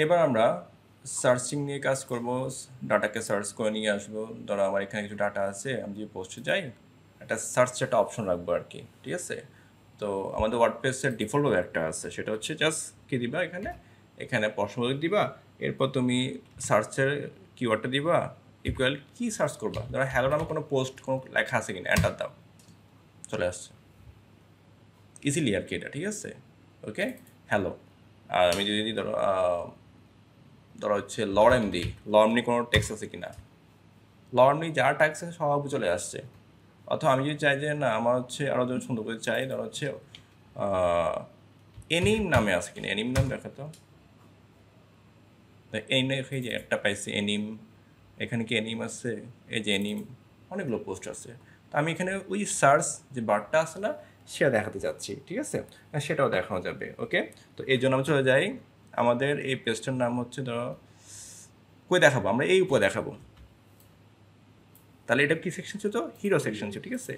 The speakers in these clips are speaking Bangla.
এবার আমরা সার্চিং নিয়ে কাজ করব, ডাটাকে সার্চ করে নিয়ে আসবো। ধরো আমার এখানে কিছু ডাটা আছে, আমি যদি পোস্টে যাই একটা সার্চ একটা অপশন রাখবো আর কি, ঠিক আছে। তো আমাদের ওয়ার্ডপ্রেসের ডিফল্টভাবে একটা আছে, সেটা হচ্ছে জাস্ট কি দিবা এখানে, এখানে প্রশ্নবোধক দিবা, এরপর তুমি সার্চের কিওয়ার্ডটা দিবা, ইকুয়াল কি সার্চ করবা, ধরো হ্যালো নামে কোনো পোস্ট কোনো লেখা আছে কিনা, এন্টার দাও, চলে আসছে ইজিলি আর কি এটা, ঠিক আছে। ওকে, হ্যালো। আর আমি যদি ধরো ধরো হচ্ছে লরেমডি, লরেমডি কোনো টেক্সট আছে কিনা, লরেমডি যা ট্যাক্স আছে সব চলে আসছে। অথবা আমি যদি চাই যে না আমার হচ্ছে আরও যদি সুন্দর করে চাই, ধরো হচ্ছে এনিম নামে আছে কিনা, এনিম নাম দেখা তো, এই যে একটা পাইছি এনিম, এখানে কি এনিম আছে, এই যে এনিম, অনেকগুলো পোস্ট আছে। তো আমি এখানে ওই সার্চ যে বারটা আছে না, সেটা দেখাতে চাচ্ছি, ঠিক আছে, সেটাও দেখানো যাবে। ওকে, তো এই জন্য আমি চলে যাই, আমাদের এই পেজটার নাম হচ্ছে ধরো, কই দেখাবো আমরা, এই উপরে দেখাবো। তাহলে এটা কি সেকশন ছিল, তো হিরো সেকশন ছিল, ঠিক আছে।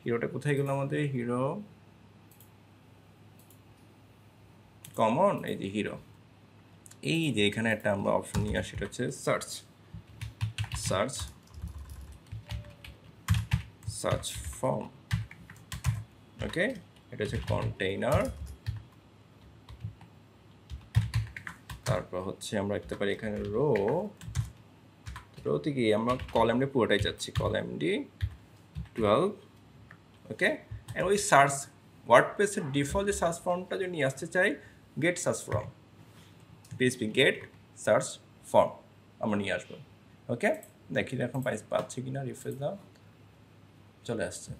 হিরোটা কোথায় গেল আমাদের, হিরো কমন, এই যে হিরো, এই যে এখানে একটা আমরা অপশন নিয়ে আসি, সেটা হচ্ছে সার্চ, সার্চ সার্চ ফর্ম। ওকে, এটা হচ্ছে কন্টেইনার, তারপর হচ্ছে আমরা রাখতে পারি এখানে রোতে গিয়ে আমরা কলামডি পুরোটাই যাচ্ছি, কলামডি 12। ওকে, ওই সার্চ ওয়ার্ডপ্রেসের ডিফল্ট যে সার্চ ফর্মটা যদি নিয়ে আসতে চাই, get search form, PHP get search form আমরা নিয়ে আসবো। ওকে, দেখি এখন পাচ্ছি কিনা, রিফ্রেশ দাও, চলে আসছে।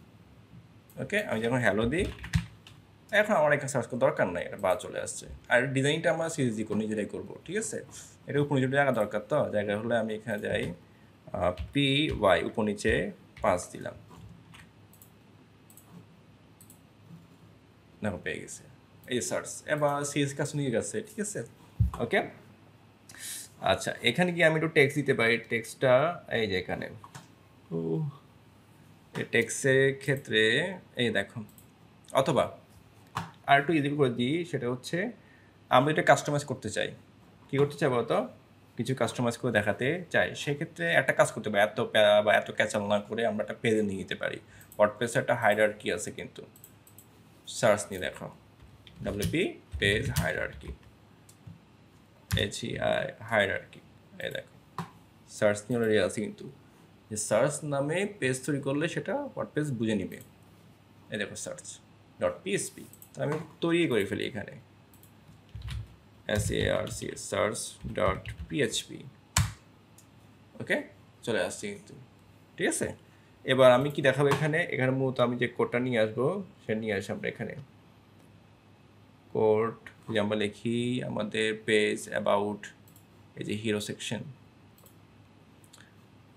ওকে, আমি যখন হ্যালো দিই, এখন আমার এখানে সার্চ করার দরকার নাই, এটা বা চলে আসছে। আর ডিজাইনটা আমরা সিরিজি করে নিজেরাই করবো, ঠিক আছে। এটা উপর নিচে জায়গা দরকার, তো জায়গা হলে আমি এখানে যাই পি ওয়াই, উপর নিচে 5 দিলাম, দেখো পেয়ে গেছে, এই যে সার্চ। এবার সিএস কাজ নিয়ে গেছে, ঠিক আছে। ওকে, আচ্ছা এখানে কি আমি একটু টেক্সট দিতে পারি, টেক্সটটা এই যে এখানে, এই টেক্সটের ক্ষেত্রে এই দেখো, অথবা আর একটু ইজি করে দিই, সেটা হচ্ছে আমি এটা কাস্টমাইজ করতে চাই, কী করতে চাই বলতো, কিছু কাস্টমাইজ করে দেখাতে চাই, সেক্ষেত্রে একটা কাজ করতে পারি, এত প্যারা বা এত ক্যাচাল না করে আমরা একটা পেজে নিয়ে নিতে পারি। ওয়ার্ডপ্রেসে একটা হায়ারার্কি আছে, কিন্তু সার্চ নিয়ে দেখো, WP page hierarchy, HEI hierarchy, এই দেখো সার্চ নিয়ে অলরেডি আছে, কিন্তু যে সার্চ নামে পেজ তৈরি করলে সেটা ওয়ার্ডপ্রেস বুঝে নিবে। এই দেখো সার্চ ডট পিএসপি, তো আমি তৈরি করে ফেলি এখানে SARCS সার্চ ডট পিএইচপি। ওকে, চলে আসছে কিন্তু, ঠিক আছে। এবার আমি কি দেখাবো এখানে, এখানে মূলত আমি যে কোডটা নিয়ে আসবো সে নিয়ে আসি আমরা এখানে কোড, যদি আমরা লিখি আমাদের পেজ অ্যাবাউট, এই যে হিরো সেকশন,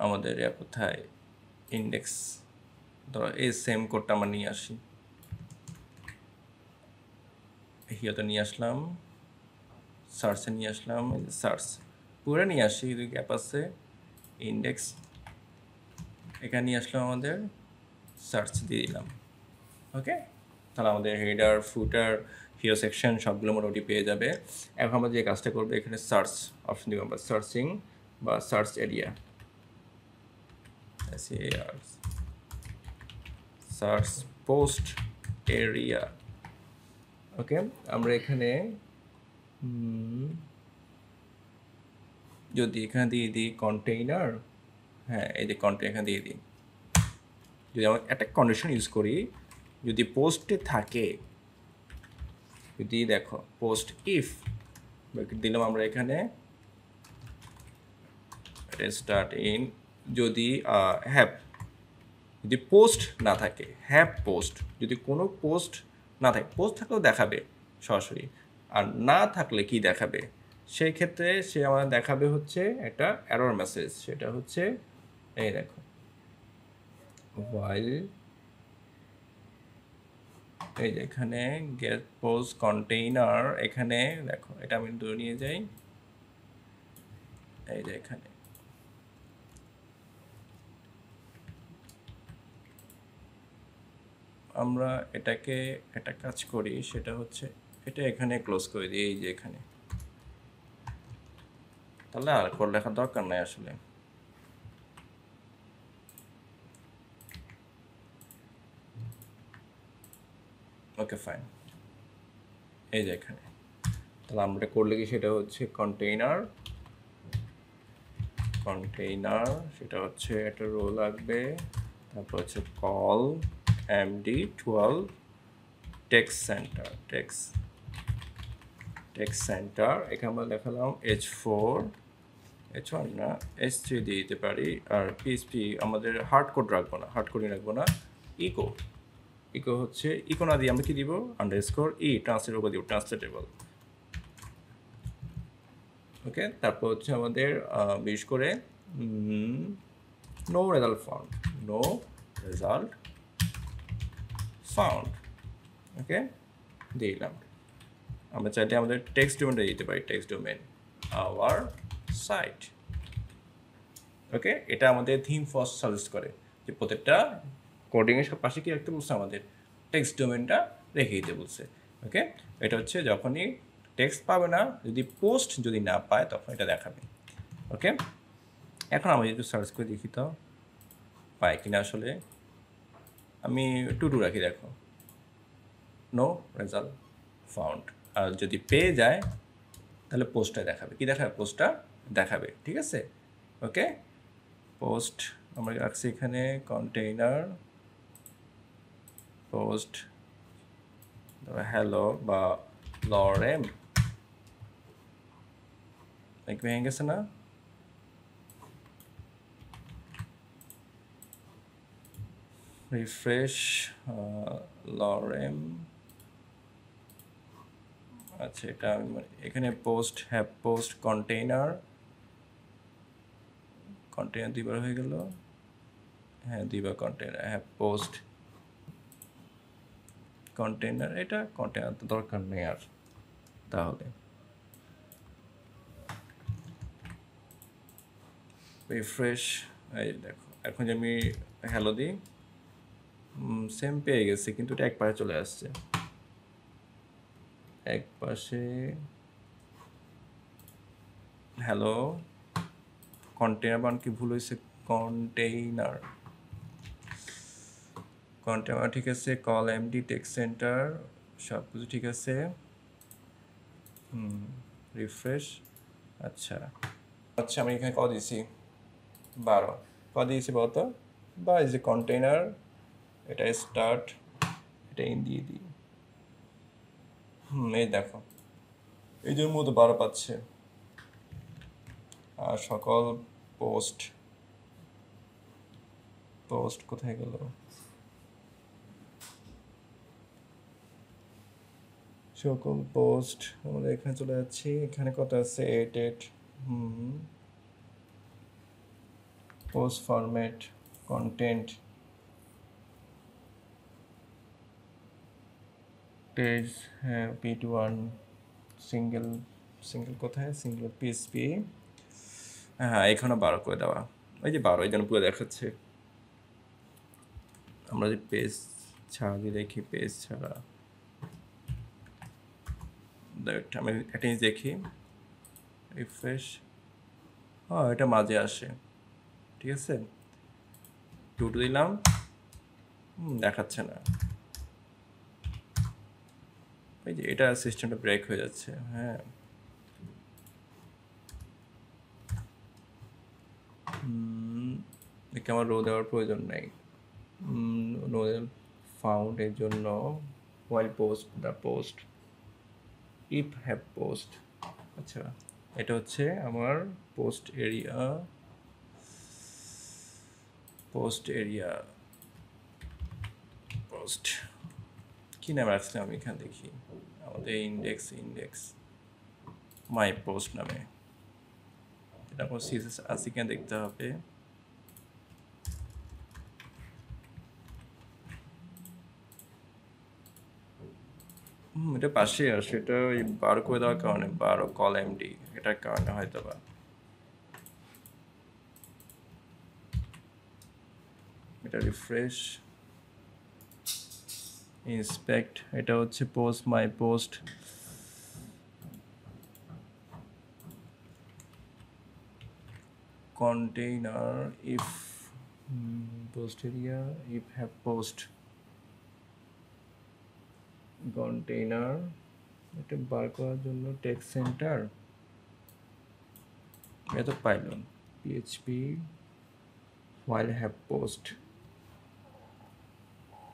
আমাদের কোথায় ইন্ডেক্স, ধরো এই সেম কোডটা আমরা নিয়ে আসি, হিরোতে নিয়ে আসলাম, সার্চে নিয়ে আসলাম, সার্চ পুরো নিয়ে আসি, যদি গ্যাপ আছে ইন্ডেক্স, এখানে নিয়ে আসলাম, আমাদের সার্চ দিয়ে দিলাম। ওকে, তাহলে আমাদের হেডার ফুটার হিরো সেকশন সবগুলো মোটামুটি পেয়ে যাবে। এখন আমরা যে কাজটা করবো, এখানে সার্চ অপশন দিব আমরা, সার্চিং বা search area, search post area. Okay, আমরা এখানে যদি এখানে দিয়ে দিই কন্টেইনার, হ্যাঁ এই যে কন্টেইনার এখানে দিয়ে দিই, যদি আমরা একটা কন্ডিশন ইউজ করি, যদি পোস্টে থাকে, যদি দেখো পোস্ট ইফ দিলাম আমরা এখানে স্টার্ট ইন, যদি হ্যাভ, যদি পোস্ট না থাকে, হ্যাভ পোস্ট, যদি কোনো পোস্ট না থাকে, পোস্ট থাকলেও দেখাবে সরাসরি, আর না থাকলে কি দেখাবে, সেই ক্ষেত্রে সে আমাদের দেখাবে হচ্ছে একটা এরর মেসেজ, সেটা হচ্ছে এই দেখো while, এই যে এখানে গেট পোস্ট কন্টেইনার, এখানে দেখো এটা আমি ধরে নিয়ে যাই, এই যে এখানে আমরা এটাকে একটা কাজ করি, সেটা হচ্ছে এটা এখানে ক্লোজ করে দিই, এই যে এখানে তাহলে আর কোড লেখার দরকার নাই আসলে। ওকে ফাইন, এই যে এখানে তাহলে আমরা কোড লিখি, সেটা হচ্ছে কন্টেইনার, সেটা হচ্ছে একটা রো লাগবে, তারপর হচ্ছে কল md12 টেক্সট সেন্টার, এখানে আমরা লেখালাম h1 না h3 দিয়ে দিতে পারি। আর পিএইচপি আমাদের হার্ড কোড রাখবো না, ইকো হচ্ছে ইকো না দিয়ে আমরা কি দিব, আন্ডারস্কোর ট্রান্সলেট ওভার দিব, ট্রান্সলেটেবল। ওকে, তারপর হচ্ছে আমাদের বিশেষ করে নো রেজাল্ট ফাউন্ড, ওকে দিলাম। আমরা চাইলে আমাদের টেক্সট ডোমেনটা দিতে পারি, টেক্সট ডোমেন আওয়ার সাইট। ওকে, এটা আমাদের থিম ফার্স্ট সাজেস্ট করে যে প্রত্যেকটা কোডিংয়ের পাশে কি রাখতে বলছে, আমাদের টেক্সট ডোমেনটা রেখে দিতে বলছে। ওকে, এটা হচ্ছে যখনই টেক্সট পাবে না, যদি না পায় তখন এটা দেখাবে। ওকে, এখন আমি একটু সার্চ করে দেখি তো পাই কিনা। আসলে আমি টু রাখি, দেখো নো রেজাল্ট ফাউন্ড। আর যদি পেয়ে যায় তাহলে পোস্টটা দেখাবে, কি দেখাবে, পোস্টটা দেখাবে। ঠিক আছে, ওকে, পোস্ট আমরা রাখছি এখানে কন্টেইনার পোস্ট হ্যালো বা লরেম, ভেঙে গেছে না? রিফ্রেশ লরেম, আচ্ছা এটা এখানে পোস্ট কন্টেইনার দুইবার হয়ে গেল, হ্যাঁ দুইবার কন্টেইনার, পোস্ট কন্টেইনার, এটা কন্টেইনার তো দরকার নেই আর। তাহলে রিফ্রেশ, এই দেখো এখন যে আমি হ্যালো দিই, সেম পেয়ে গেছে, কিন্তু এটা এক পাশে চলে আসছে, এক পাশে হ্যালো কন্টেইনার বান কি ভুল হয়েছে, কন্টেইনার ঠিক আছে, কল এমডি টেক্সট সেন্টার সব কিছু ঠিক আছে। রিফ্রেশ, আচ্ছা আমি এখানে কত দিয়েছি, 12 কত দিয়েছি বলতো, বা এই যে কন্টেইনার, এটা স্টার্ট, এটা ইন দিয়ে দিই। এই দেখো এই জন্য মতো 12 পাচ্ছে। আর সকল পোস্ট কোথায় গেল, সকল পোস্ট আমাদের এখানে চলে যাচ্ছি, এখানে কত আছে 8 পোস্ট ফরম্যাট কন্টেন্ট পেজ, হ্যাঁ p1 সিঙ্গেল কোথায়, সিঙ্গেল পিএসপি, হ্যাঁ এখানে 12 করে দেওয়া, ওই যে 12 এই জন্য পুরো দেখাচ্ছে। আমরা যে পেজ ছাড়া দিয়ে দেখি, পেজ ছাড়া আমি একটা জিনিস দেখি, রিফ্রেশ, হ্যাঁ এটা মাঝে আসে, ঠিক আছে, টু দিলাম, দেখাচ্ছে না, এই যে এটা সিস্টেমটা ব্রেক হয়ে যাচ্ছে। হ্যাঁ একে আমার রো দেওয়ার প্রয়োজন নেই, নো ফাউন্ড এর জন্য while post the post if have post, আচ্ছা এটা হচ্ছে আমার পোস্ট এরিয়া পোস্ট কি নাম রাখছিলাম আমি, এখানে দেখি আমাদের ইন্ডেক্স মাই পোস্ট নামে, এটা আমার সিএসএস আছে কিনা দেখতে হবে। এটা পাশে আসে, এটা ওই 12 করে দেওয়ার কারণে, 12 কল এমডি, এটার কারণে হয়তো বা। এটা রিফ্রেশ, ইন্সপেক্ট, এটা হচ্ছে post my post, container if post area if have post container এটা বার করার জন্য টেক্সট সেন্টার এটা তো pylon php while have post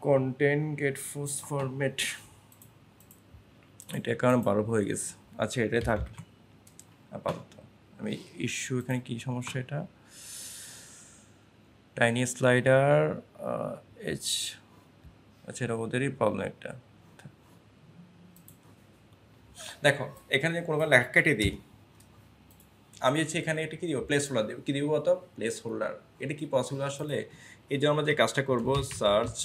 content get post format এটা কারণ 12 হয়ে গেছে আচ্ছা এটাই থাক আপাতত আমি ইস্যু এখানে কি সমস্যা এটা টাইনি স্লাইডার এইচ আচ্ছা এটা ওদেরই প্রবলেম একটা দেখো এখানে যে কোনো লেখা কেটে দিই আমি হচ্ছে এখানে এটা কি দিব প্লেস হোল্ডার দিব কি দিব বলতো প্লেস হোল্ডার এটা কি পসিবল আসলে এই যে আমরা যে কাজটা করব সার্চ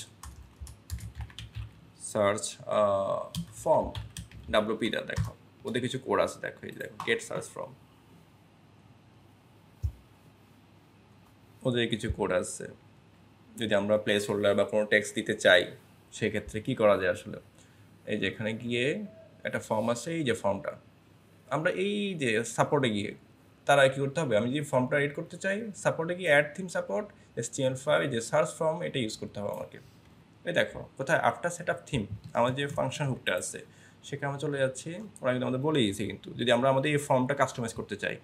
ফর্ম ডাব্লিউপি দা দেখো ওদের কিছু কোড আছে দেখো এই দেখো গেট সার্চ ফ্রম ওদের কিছু কোড আছে যদি আমরা প্লেস হোল্ডার বা কোনো টেক্সট দিতে চাই সেক্ষেত্রে কি করা যায় আসলে এই যে এখানে গিয়ে একটা ফর্ম আছে এই যে ফর্মটা আমরা এই যে সাপোর্টে গিয়ে তারা কী করতে হবে আমি যে ফর্মটা এড করতে চাই সাপোর্টে গিয়ে অ্যাড থিম সাপোর্ট HTML5 যে সার্চ ফর্ম এটা ইউজ করতে হবে আমাকে এই দেখো কোথায় আফটার সেট আপ থিম আমার যে ফাংশন হুকটা আছে সেখানে আমরা চলে যাচ্ছি ওরা কিন্তু আমাদের বলে দিয়েছে কিন্তু যদি আমরা আমাদের এই ফর্মটা কাস্টমাইজ করতে চাই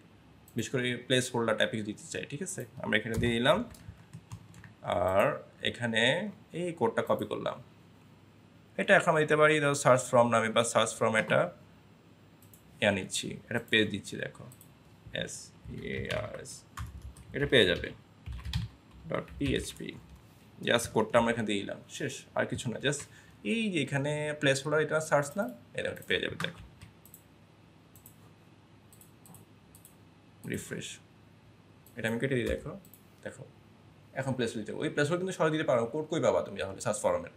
বিশেষ করে প্লেস হোল্ডার টাইপে দিতে চাই ঠিক আছে আমরা এখানে দিয়ে দিলাম আর এখানে এই কোডটা কপি করলাম এটা এখন আমরা দিতে পারি সার্চ ফ্রম নামে বা সার্চ ফ্রম এটা নিচ্ছি এটা পেজ দিচ্ছি দেখো SARS এটা পেয়ে যাবে .php জাস্ট কোডটা আমরা এখানে দিয়ে দিলাম শেষ আর কিছু না জাস্ট এই যে এখানে প্লেস হোল্ডার এটা সার্চ না এটা পেয়ে যাবে দেখো রিফ্রেশ এটা আমি কেটে দিই দেখো দেখো এখন প্লেস দিতে ওই প্লেস হোল্ডার কিন্তু সরাই দিতে পারো কোড কই পাবা তুমি তাহলে সার্চ ফরমের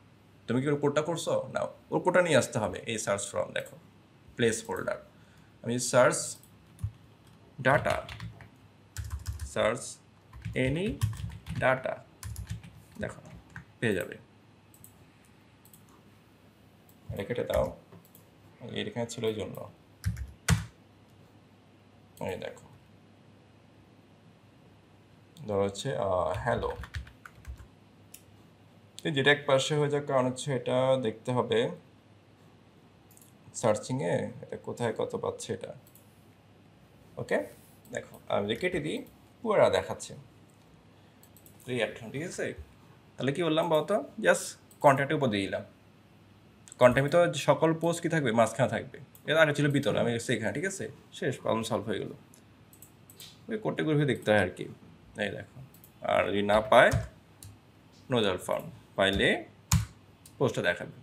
তুমি কি ওর কোডটা করছো না ওর কোডটা নিয়ে আসতে হবে এই সার্চ ফ্রম দেখো প্লেস হোল্ডার আমি search data search any data দেখো পেয়ে যাবে এটা কেটে দাও এখানে ছিল ওই জন্য এই দেখো ধরো হচ্ছে হ্যালো যেটা এক পাশে হয়ে যাক কারণ হচ্ছে এটা দেখতে হবে সার্চিংয়ে এটা কোথায় কত পাচ্ছে এটা ওকে দেখো আমি কেটে দিই পুরো দেখাচ্ছে রিঅ্যাক্ট ঠিক আছে তাহলে কি বললাম বলতো জাস্ট কন্ট্যাক্টের উপর দিয়ে দিলাম কন্ট্যাক্ট তো সকল পোস্ট কি থাকবে মাঝখানে থাকবে এর আগে ছিল ভিতরে আমি সেখানে ঠিক আছে শেষ প্রবলেম সলভ হয়ে গেলো ওই কোডটা ঘুরে দেখতে হয় আর কি এই দেখো আর যদি না পায় নোজাল ফর্ম পাইলে পোস্টটা দেখাবে